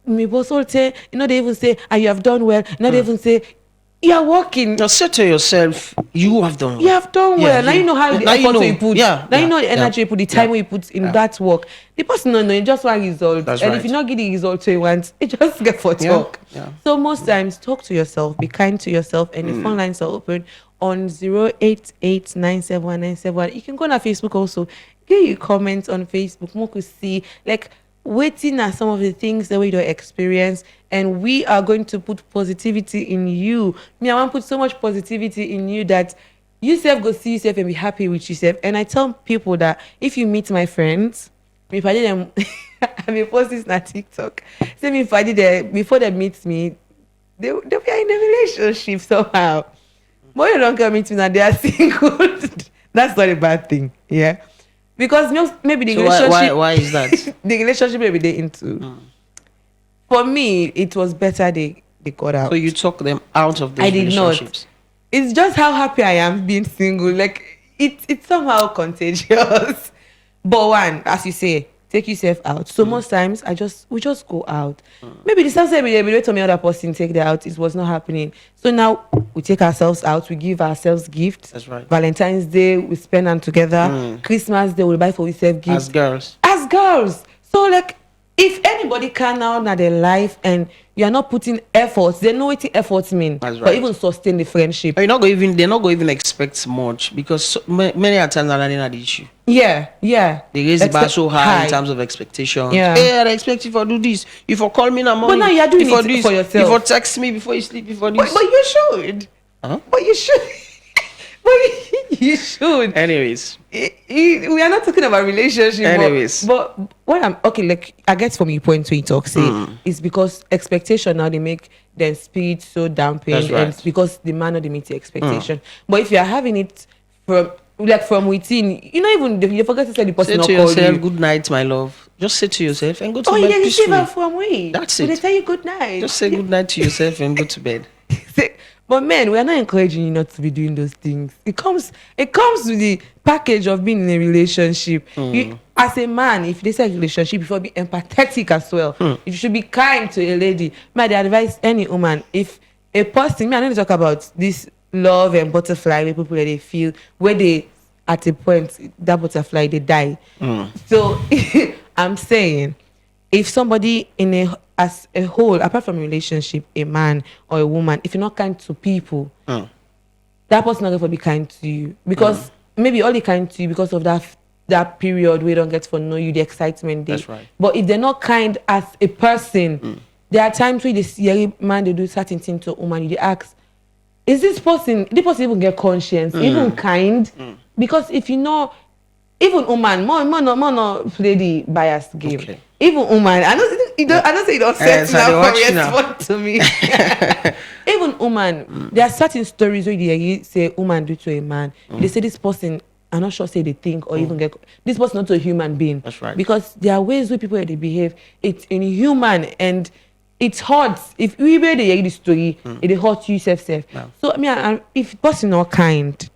me boss all say, they even say, you have done well. They even say, you are working. Now say to yourself, you have done well. You have done Yeah, well. Now you know how the now you effort know. you put. Yeah, Now you yeah, know the yeah, energy you put, the time yeah, you put in that work. The person don't know, it just one result. That's and right. if you not get the result you want, it just get for talk. yeah. So most times talk to yourself, be kind to yourself, and the phone lines are open on 088971971. You can go on our Facebook also. Get your comments on Facebook. More could see like waiting at some of the things that we don't experience, and we are going to put positivity in you. Me, I want to put so much positivity in you that you self go see yourself and be happy with yourself. And I tell people that if you meet my friends, if I did them, I may post this on TikTok. Say me if I did them before they meet me, they'll be in a relationship somehow. But you don't come meet me now, they are single. That's not a bad thing, yeah. Because maybe the So relationship. why is that? The relationship maybe they into. For me, it was better they got out. So you took them out of those I did relationships. not. It's just how happy I am being single. Like it's somehow contagious. But one, as you say, take yourself out. So most times we just go out. Maybe the same we wait for me other person take them out. It was not happening. So now we take ourselves out. We give ourselves gifts. That's right. Valentine's Day we spend them together. Christmas Day we buy for ourselves gifts. As girls. So like if anybody can now in their life and you are not putting efforts, they know what efforts mean. That's But right. even sustain the friendship. They're not going to even expect much because many a times they're not the issue. Yeah. They raise the bar so high in terms of expectations. Yeah. Hey, I expect you for do this. You for call me now morning. now you are doing you it this, for yourself. You for text me before you sleep. Before this. But you should. Huh? But you should. But you should. Anyways. We are not talking about relationship. Anyways. But what I'm okay, like I guess from your point where you talk, say it's because expectation now they make their spirit so dampened, That's right. and it's because the man not they meet the expectation. But if you are having it from within, you know, even you forget to say the person Say not to call yourself, you. good night, my love. Just say to yourself and go to Oh, bed yeah, you receive peacefully. her from where? That's Will it. they tell you good night? Just say good night to yourself and go to bed. But men, we are not encouraging you not to be doing those things. It comes with the package of being in a relationship. You, as a man, if they say relationship, you should be empathetic as well. You should be kind to a lady. May I advise any woman, if a person, I don't talk about this love and butterfly where people they feel where they at a point that butterfly they die. So I'm saying if somebody as a whole, apart from a relationship, a man or a woman, if you're not kind to people, that person not going to be kind to you. Because maybe only kind to you because of that period where you don't get to know you, the excitement day. That's right. But if they're not kind as a person, there are times where they see a man, they do certain things to a woman, they ask, is this person even get conscience, even kind? Because if you know, even woman, more no play the biased game. Okay. Even woman, I don't say it upsets so they now watch for now. respond to me. Even woman, there are certain stories where they say woman do to a man. They say this person, I'm not sure say they think or even get this person not a human being. That's right. Because there are ways where people they behave. It's inhuman and it hurts. If we hear the story, it hurts you self. Yeah. So I mean, if person not kind,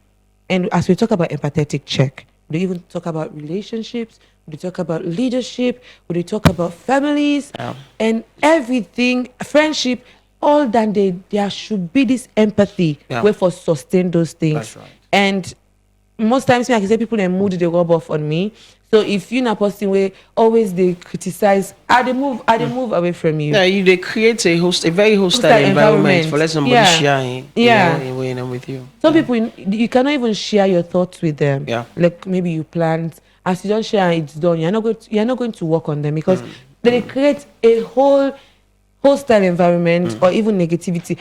and as we talk about empathetic check, we even talk about relationships, we talk about leadership, we talk about families, and everything, friendship, all that there should be this empathy Yeah. where for sustain those things. That's right. And most times, me, I can say people they mood they rub off on me. So if you're not posting way, always they criticize, they move away from you. Yeah, they create a very hostile environment for let somebody share with you. Some people you cannot even share your thoughts with them. Yeah. Like maybe you planned, as you don't share, it's done. You're not going to work on them because they create a whole hostile environment or even negativity.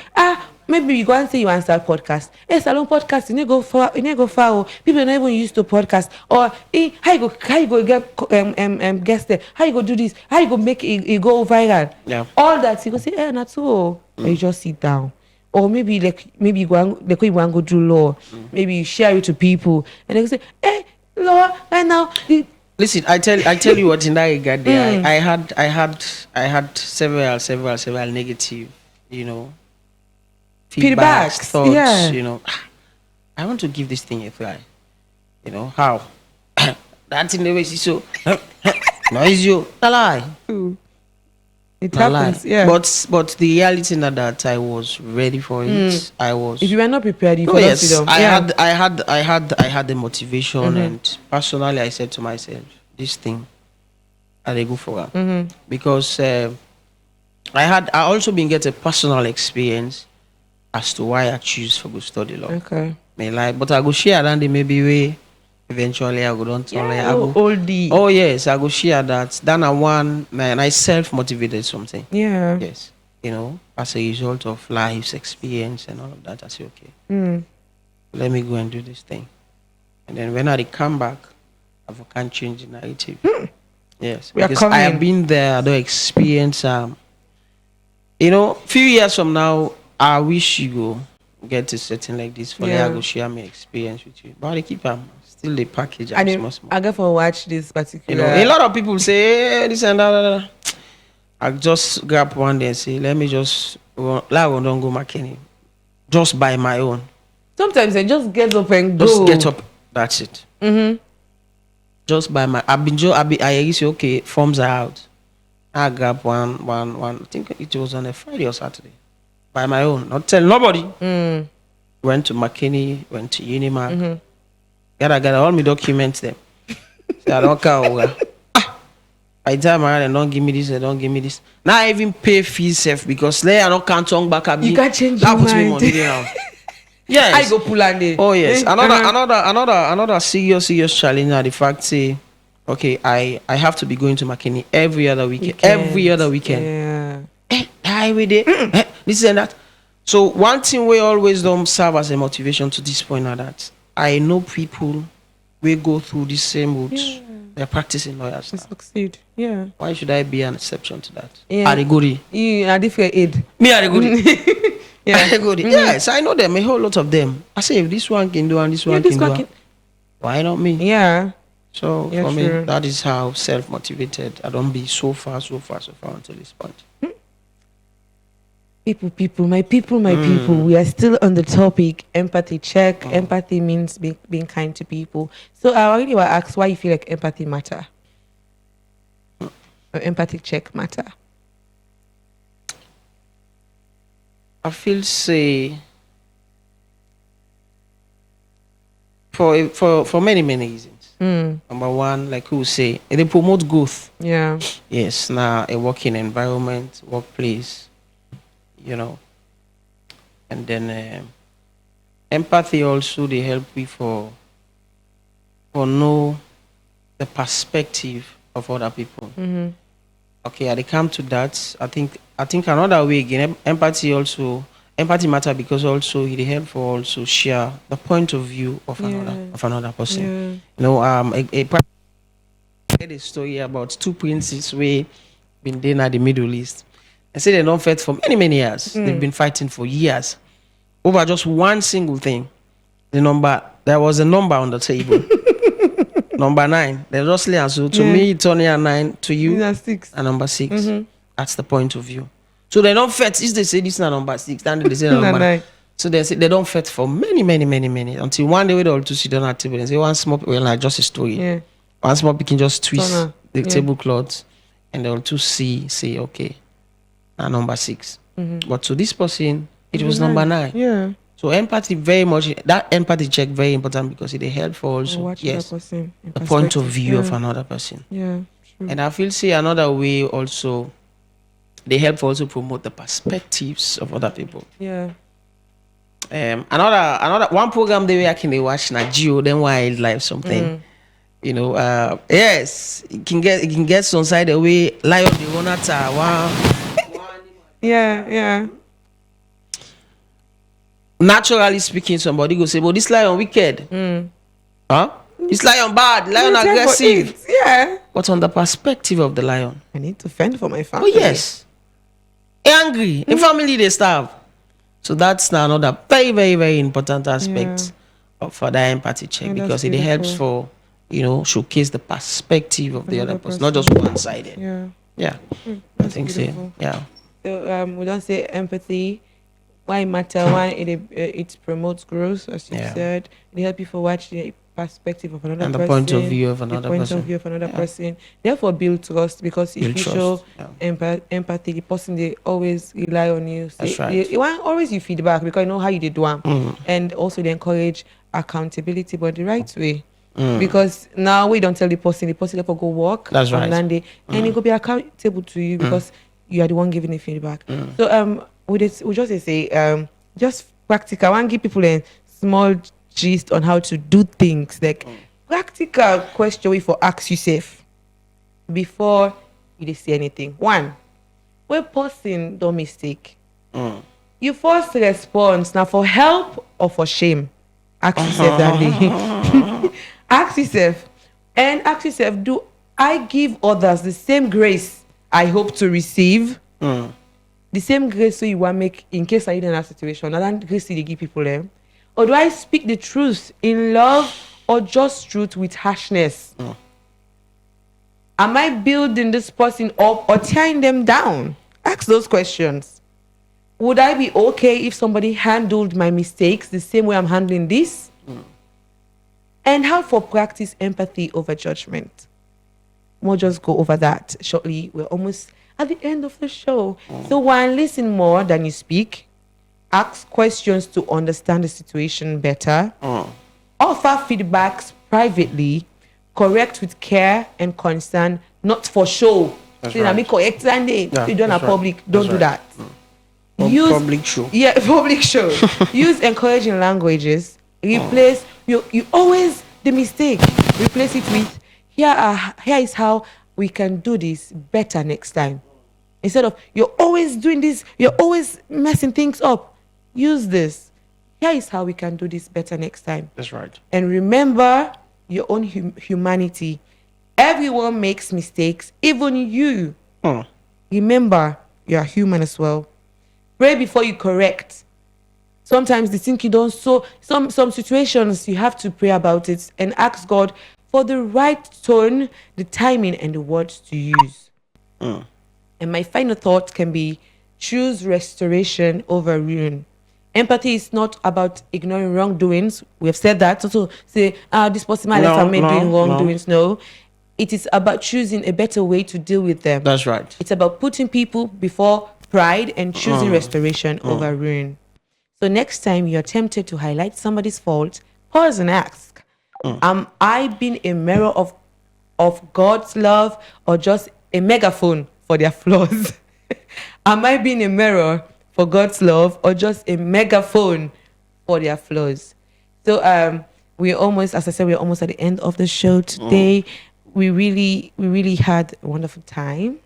Maybe you go and say you want to start podcast. Hey, salon podcast, you need go far. People are not even used to podcast. Or how you go get guest there? How you go do this? How you go make it go viral? Yeah. All that you go say, not so. You just sit down. Or maybe you go and you want to go do law. Maybe you share it to people, and they go say, hey, law right now. Listen, I tell you what in that regard there. I had several negative, feedbacks, thoughts, I want to give this thing a try. How? That's in the way she's so noisy. A lie. It happens, lie. yeah. But the reality in that I was ready for it. I was. If you were not prepared, you yes, sit down. I had the motivation, and personally, I said to myself, this thing, I go for it because I also been get a personal experience as to why I choose for go study law. Okay. But I go share that maybe way. Eventually, I go don't oldie. Oh yes, I go share that. Then I self-motivated something. Yeah. Yes. As a result of life's experience and all of that, I say, okay, let me go and do this thing. And then when I come back, I can't change the narrative. Yes. Because I have been there, I don't experience few years from now, I wish you go get to setting like this for I go share my experience with you. But I keep still the package. I go for watch this particular. A lot of people say hey, this and that. I just grab one day and say, let me just don't go McKinney. Just by my own. Sometimes I just get up and go. Just get up. That's it. Just by my. I used to say, okay, forms are out. I grab one. I think it was on a Friday or Saturday. By my own, not tell nobody. Went to McKinney, went to Unimark. Gotta all my documents them. Say I don't care. I tell my and don't give me this, don't give me this. Now I even pay fees safe because I don't can't turn back at me. You can't change that your puts mind. Me money down. Yes. I go pull on it. Oh yes. Another serious challenge are the fact say, okay, I have to be going to McKinney every other weekend. Yeah. Highway day, this and that. So one thing we always don't serve as a motivation to this point are that I know people will go through the same route. Yeah. They're practicing lawyers. They succeed. Yeah. Why should I be an exception to that? Yeah. Are they goody? You are different aid. Me are they goody? Yeah. Are they goody? Yes, I know them. A whole lot of them. I say if this one can do and this one can do, why not me? Yeah. So for me, that is how self-motivated I don't be so far until this point. My people, we are still on the topic empathy check. Empathy means being kind to people. So I really want to ask why you feel like empathy matter or empathy check matter. I feel say for many reasons. Number one, like who say they promote growth. Yeah. Yes, now a working environment, workplace. And then empathy also they help me for know the perspective of other people. Okay, they come to that. I think another way again, empathy matter because also it help for also share the point of view of another person. I heard a story about two princes we been there at the Middle East. I say they don't fight for many years. They've been fighting for years over just one single thing. There was a number on the table. Number 9. They just lay so to me it's only a 9, to you That's 6. a number 6. That's the point of view. So they don't fight. If they say this is number 6, then they say number 9. So they say they don't fight for many until one day we all to sit down at the table and say one small like just a story. Yeah. One small can just twist the tablecloth and they'll to say okay. Number 6. But to this person, it was number 9. Yeah. So empathy very much, that empathy check very important because it help for also Watch yes that person in the point of perspective. view of Yeah. another person. Yeah, true. And I feel say another way also they help also promote the perspectives of other people. Yeah. Another one program they I can watch na Geo then wildlife something. You know, yes, it can get some side away lion the one at Yeah, yeah. naturally speaking, somebody go say, but this lion wicked. Huh? This lion bad, lion You take for aggressive. it. Yeah. But on the perspective of the lion, I need to fend for my oh family. yes, angry, in family they starve. So that's now another very, very, very important aspect of for that empathy check, Yeah, that's because it helps beautiful. for showcase the perspective of the other Another person, not just person. one sided. Yeah. Yeah, I That's think beautiful. so. Yeah. So we don't say empathy. Why it matter? Why it promotes growth, as you Yeah. said. It helps people watch the perspective of another And the person, point of view of the another point person. of view of another Yeah. person. Therefore, build trust, because if Build you trust, show yeah. empathy, the person they always rely on you. That's right. They want always you feedback because you know how you did one, Mm. and also they encourage accountability, but the right way. Mm. Because now we don't tell the person therefore go work That's on right. Monday, and it will be accountable to you because you are the one giving the feedback. So we just say just practical. I want to give people a small gist on how to do things, like practical question we for ask yourself before you dey say anything. One, when person don't mistake, you first response now for help or for shame. Ask yourself that day. Ask yourself, and ask yourself, do I give others the same grace I hope to receive? The same grace so you want make in case I in that situation, not that grace you dey give people them. Or do I speak the truth in love or just truth with harshness? Am I building this person up or tearing them down? Ask those questions. Would I be okay if somebody handled my mistakes the same way I'm handling this? And how for practice empathy over judgment? We'll just go over that shortly. We're almost at the end of the show. So one, listen more than you speak. Ask questions to understand the situation better. Offer feedbacks privately. Correct with care and concern, not for show. That's Say, "Na right. me correct Sunday." Yeah, You don't have that's right. public. Don't That's do right. that. Public show. Yeah, public show. Use encouraging languages. Replace you always the mistake. Replace it with here is how we can do this better next time. Instead of you're always doing this, you're always messing things up. Use this. Here is how we can do this better next time. That's right. And remember your own humanity. Everyone makes mistakes, even you. Remember, you are human as well. Pray before you correct. Sometimes the thing you don't, so some situations you have to pray about it and ask God for the right tone, the timing, and the words to use. And my final thought can be choose restoration over ruin. Empathy is not about ignoring wrongdoings. We have said that. Also say, this person might have made doing wrongdoings. No. It is about choosing a better way to deal with them. That's right. It's about putting people before pride and choosing restoration over ruin. So next time you're tempted to highlight somebody's fault, pause and ask, am I being a mirror of God's love or just a megaphone for their flaws? Am I being a mirror for God's love or just a megaphone for their flaws? So we're almost, as I said, we're almost at the end of the show today. We really had a wonderful time.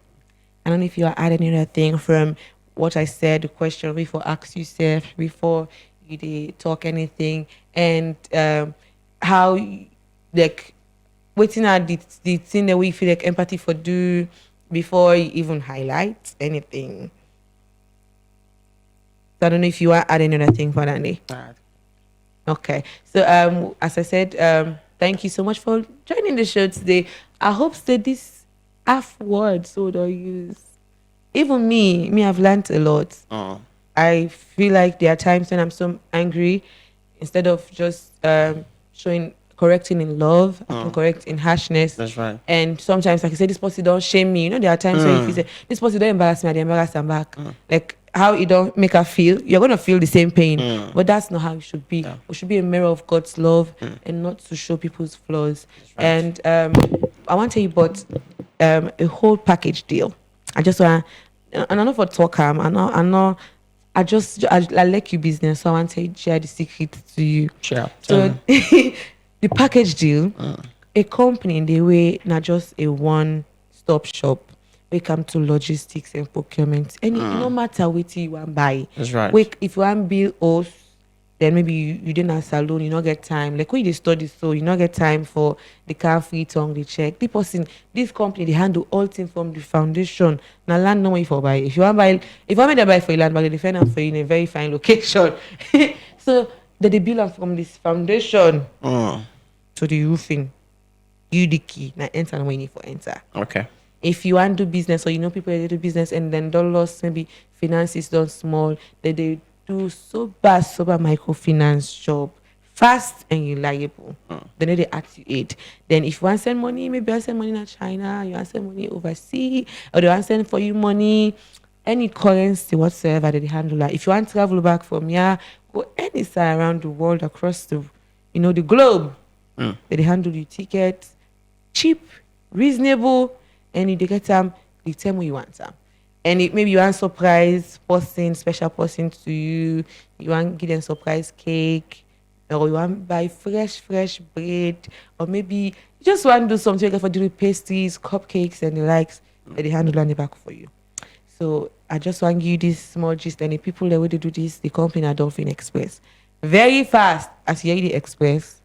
I don't know if you are adding anything from what I said, the question before ask yourself, before you talk anything, and how like waiting at the thing that we feel like empathy for do before you even highlight anything. So I don't know if you are adding anything for that day. Okay. So as I said, thank you so much for joining the show today. I hope that this F word so don't use. Even me, I've learned a lot. I feel like there are times when I'm so angry, instead of just correcting in love, I can correct in harshness. That's right. And sometimes, like I say, this person don't shame me. You know, there are times where if you say, this person don't embarrass me, I dey embarrass them back. Like, how it don't make her feel, you're gonna feel the same pain. But that's not how it should be. It should be a mirror of God's love and not to show people's flaws. And I want to tell you about a whole package deal. I just want, and I know for talk, I like your business, so I want to share the secret to you. Sure. So the package deal, a company in the way, not just a one-stop shop. We come to logistics and procurement, and no matter what you want buy. That's right. If you want build house, then maybe you didn't have salon, you not get time. Like when you study, so you not get time for the car free tongue, the check. The person, this company, they handle all things from the foundation. Now land no way for buy. If you want to buy for land, but they find out for you in a very fine location. So they build up from this foundation to the roofing. You the key. Now enter and when you need for enter. Okay. If you want to do business or you know people that do business and then don't lost maybe finances done small, that they do sober microfinance job, fast and reliable. Then they activate. Then if you want to send money, maybe I send money to China, you want to send money overseas, or they want to send for you money, any currency whatsoever that they handle. Like if you want to travel back from here, go any side around the world across the the globe, they handle your ticket, cheap, reasonable. And you get the time you want them. And maybe you want surprise person, special person to you. You want give them surprise cake, or you want buy fresh bread, or maybe you just want to do something for doing pastries, cupcakes, and the likes that they handle on the back for you. So I just want to give you this small gist. And the people that will do this, the company are Dolphin Express, very fast as you hear the express,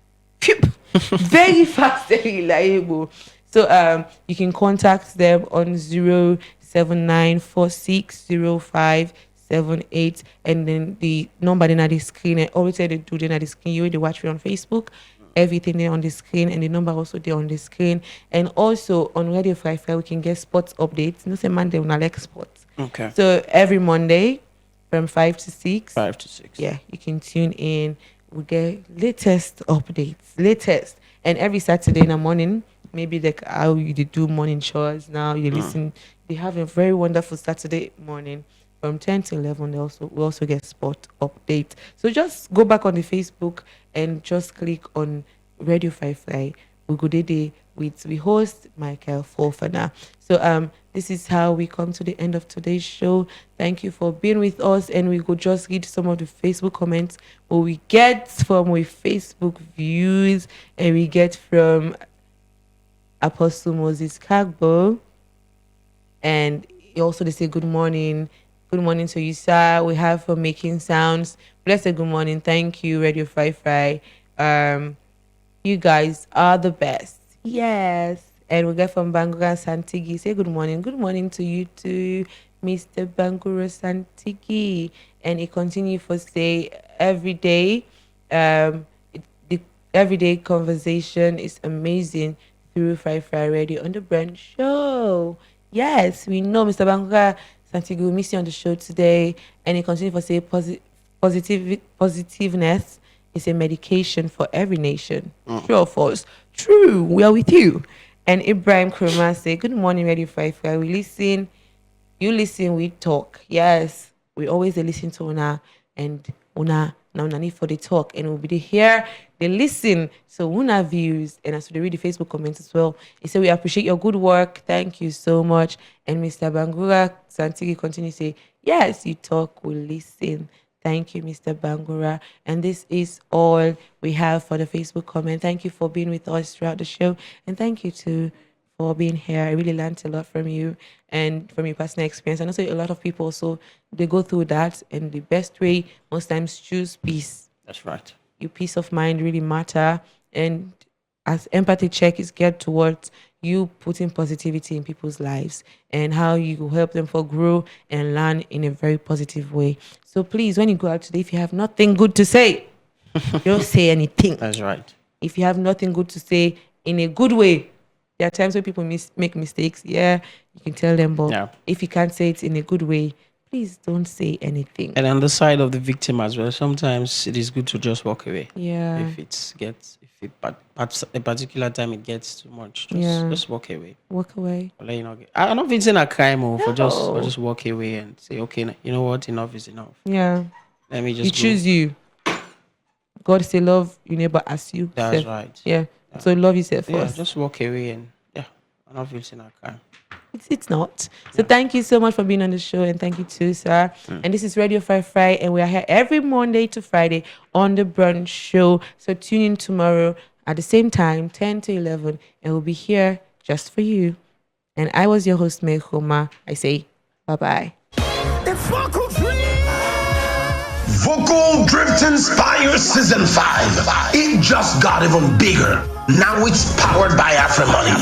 very fast and reliable. So you can contact them on 079460578, and then the number then at the screen. I always say they do then at the screen. You already watch me on Facebook. Everything there on the screen, and the number also there on the screen. And also on Radio 5 we can get sports updates. No say Monday on like sports. Okay. So every Monday from 5 to 6. 5 to 6. Yeah, you can tune in. We get latest updates. And every Saturday in the morning, maybe like how you do morning chores now, you listen. They have a very wonderful Saturday morning from 10 to 11. We also get sport update. So just go back on the Facebook and just click on Radio 5. We go there with the host Michael Fofana. So this is how we come to the end of today's show. Thank you for being with us, and we could just read some of the Facebook comments what we get from with Facebook views, and we get from Apostle Moses Kagbo, and also they say good morning to you, sir. We have for Making Sounds, blessed good morning, thank you Radio 5. You guys are the best. Yes. And we get from Bangura Santigi, say good morning to you too, Mr. Bangura Santigi. And it continue for say every day, the everyday conversation is amazing through 5 Radio on the Brunch show. Yes, we know Mr. Bangura Santigi will miss you on the show today. And it continue for say positiveness is a medication for every nation. True or false? True, we are with you. And Ibrahim Kurma say, good morning, Radio 5. We listen, you listen, we talk. Yes, we always listen to Una, and Una now need for the talk, and we'll be here, they listen. So Una views, and as they read the Facebook comments as well, he said, we appreciate your good work. Thank you so much. And Mr. Bangura Santigi continue to say, yes, you talk, we listen. Thank you, Mr. Bangura. And this is all we have for the Facebook comment. Thank you for being with us throughout the show. And thank you, too, for being here. I really learned a lot from you and from your personal experience. And also a lot of people, so they go through that. And the best way, most times, choose peace. That's right. Your peace of mind really matter. And as empathy check is geared towards you putting positivity in people's lives and how you help them for grow and learn in a very positive way. So please, when you go out today, if you have nothing good to say, don't say anything. That's right. If you have nothing good to say in a good way, there are times when people make mistakes. Yeah, you can tell them, but if you can't say it in a good way, please don't say anything. And on the side of the victim as well, sometimes it is good to just walk away. Yeah. If a particular time it gets too much, just walk away. Walk away. I don't think it's in a crime for No. just walk away and say, okay, you know what, enough is enough. Yeah. Let me just You choose you. God say love your neighbor as you. That's self. right. Yeah. So love yourself Yeah, first. just walk away and I don't feel it's in a crime. It's not. So thank you so much for being on the show, and thank you too, sir. And this is Radio 5 Friday, and we are here every Monday to Friday on the Brunch Show. So tune in tomorrow at the same time, 10 to 11, and we'll be here just for you. And I was your host, May Khoma. I say bye-bye. Vocal Drift Inspire Season 5. It just got even bigger. Now it's powered by AfriMoney.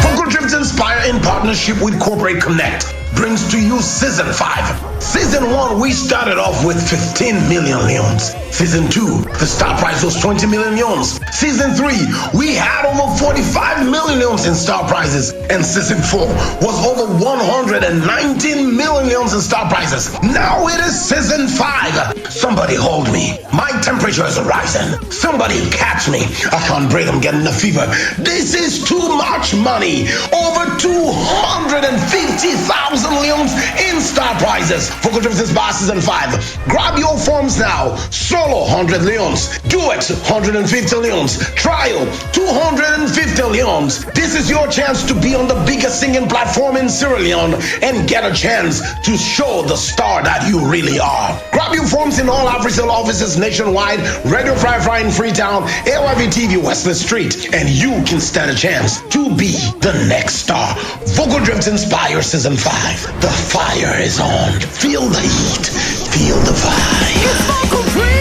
Vocal Drift Inspire in partnership with Corporate Connect brings to you Season 5. Season 1, we started off with 15 million leons. Season 2, the star prize was 20 million leons. Season 3, we had over 45 million leons in star prizes. And Season 4 was over 119 million leons in star prizes. Now it is Season 5. Somebody hold me. My temperature is rising. Somebody catch me. I can't breathe. I'm getting a fever. This is too much money. Over 250,000 leons in star prizes. Vocal Drift Inspire Season 5. Grab your forms now. Solo 100 leons. Duet 150 leons. Trial 250 leons. This is your chance to be on the biggest singing platform in Sierra Leone and get a chance to show the star that you really are. Grab your forms in all AfriCell offices nationwide, Radio Fry in Freetown, AYV TV Wesley Street, and you can stand a chance to be the next star. Vocal Drift Inspire Season 5. The fire is on. Feel the heat. Feel the vibe.